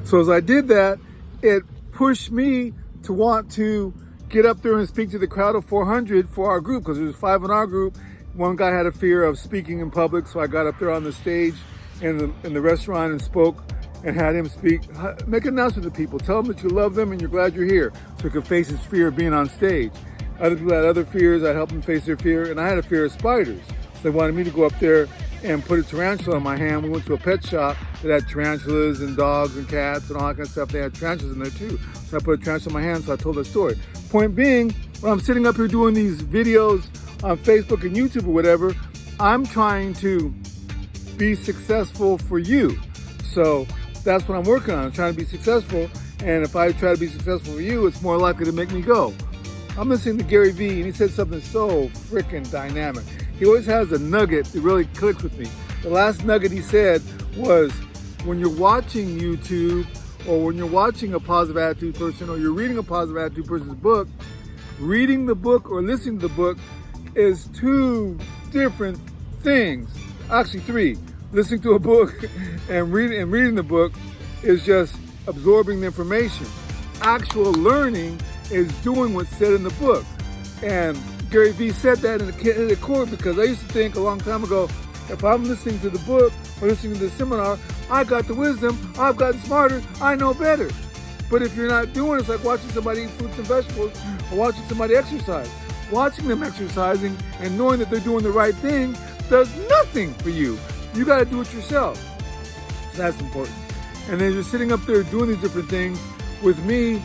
So as I did that, it pushed me to want to get up there and speak to the crowd of 400 for our group, because there was 5 in our group. One guy had a fear of speaking in public, so I got up there on the stage in the restaurant and spoke and had him speak. Make an announcement to people. Tell them that you love them and you're glad you're here, so he could face his fear of being on stage. Other people had other fears. I helped them face their fear, and I had a fear of spiders. So they wanted me to go up there and put a tarantula in my hand. We went to a pet shop that had tarantulas and dogs and cats and all that kind of stuff. They had tarantulas in there too. So I put a tarantula in my hand, so I told that story. Point being, when I'm sitting up here doing these videos on Facebook and YouTube or whatever, I'm trying to be successful for you. So that's what I'm working on. I'm trying to be successful. And if I try to be successful for you, it's more likely to make me go. I'm listening to Gary Vee, and he said something so freaking dynamic. He always has a nugget that really clicks with me. The last nugget he said was, when you're watching YouTube, or when you're watching a positive attitude person, or you're reading a positive attitude person's book, reading the book or listening to the book is 2 different things. Actually 3. Listening to a book and reading the book is just absorbing the information. Actual learning is doing what's said in the book. And Gary Vee said that in the core, because I used to think a long time ago, if I'm listening to the book or listening to the seminar, I got the wisdom, I've gotten smarter, I know better. But if you're not doing it, it's like watching somebody eat fruits and vegetables or watching somebody exercise. Watching them exercising and knowing that they're doing the right thing does nothing for you. You got to do it yourself. So that's important. And then you're sitting up there doing these different things. With me,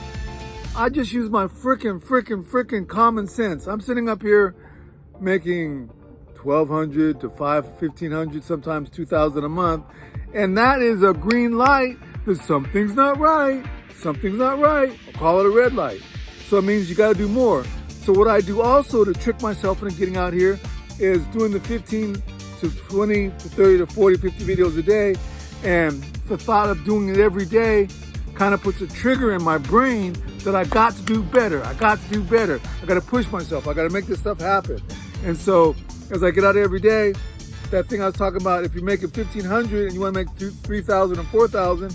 I just use my freaking common sense. I'm sitting up here making $1,200 to $1,500, sometimes $2,000 a month. And that is a green light that something's not right. Something's not right. I'll call it a red light. So it means you got to do more. So what I do also to trick myself into getting out here is doing the 15 to 20 to 30 to 40, 50 videos a day. And the thought of doing it every day kind of puts a trigger in my brain that I got to do better. I got to do better. I got to push myself. I got to make this stuff happen. And so as I get out every day, that thing I was talking about, if you're making $1,500 and you want to make $3,000 and $4,000,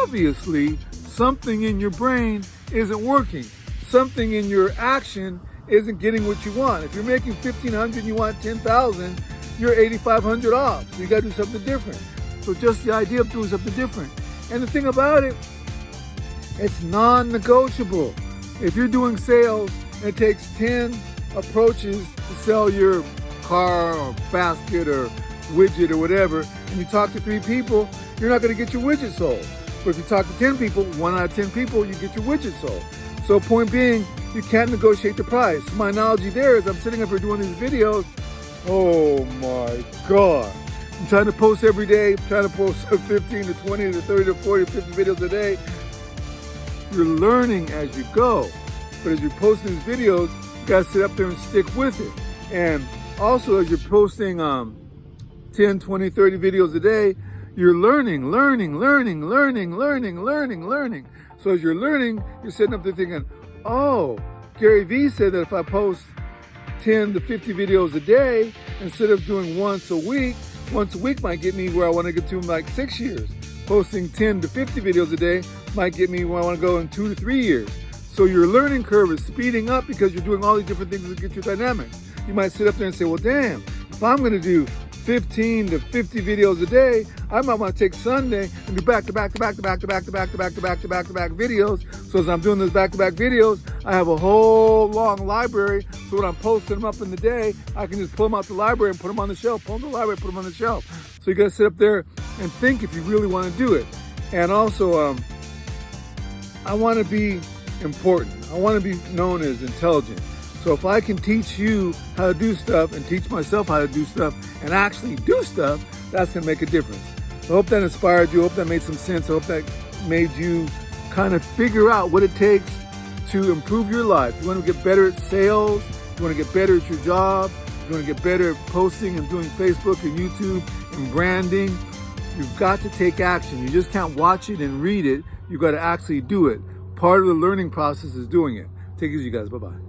obviously something in your brain isn't working. Something in your action isn't getting what you want. If you're making $1,500 and you want $10,000, you're $8,500 off. So you got to do something different. So just the idea of doing something different. And the thing about it, it's non-negotiable. If you're doing sales, it takes 10 approaches to sell your car or basket or widget or whatever, and you talk to 3 people, you're not going to get your widget sold. But if you talk to 10 people, 1 out of 10 people, you get your widget sold. So point being, you can't negotiate the price. My analogy there is I'm sitting up here doing these videos. Oh my God. I'm trying to post every day, trying to post 15 to 20 to 30 to 40 to 50 videos a day. You're learning as you go. But as you're posting these videos, you gotta sit up there and stick with it. And also as you're posting 10, 20, 30 videos a day, you're learning. So as you're learning, you're sitting up there thinking, oh, Gary Vee said that if I post 10 to 50 videos a day, instead of doing once a week might get me where I want to get to in like 6 years. Posting 10 to 50 videos a day might get me where I want to go in 2 to 3 years. So your learning curve is speeding up because you're doing all these different things to get your dynamics. You might sit up there and say, well, damn, if I'm going to do 15 to 50 videos a day, I might want to take Sunday and do back-to-back videos. So as I'm doing those back-to-back videos, I have a whole long library. So when I'm posting them up in the day, I can just pull them out the library and put them on the shelf. Pull them to the library, put them on the shelf. So you got to sit up there and think if you really want to do it. And also, I want to be important. I want to be known as intelligent. So if I can teach you how to do stuff and teach myself how to do stuff and actually do stuff, that's going to make a difference. So I hope that inspired you. I hope that made some sense. I hope that made you kind of figure out what it takes to improve your life. You want to get better at sales. You want to get better at your job. You want to get better at posting and doing Facebook and YouTube and branding. You've got to take action. You just can't watch it and read it. You've got to actually do it. Part of the learning process is doing it. Take it easy, guys. Bye-bye.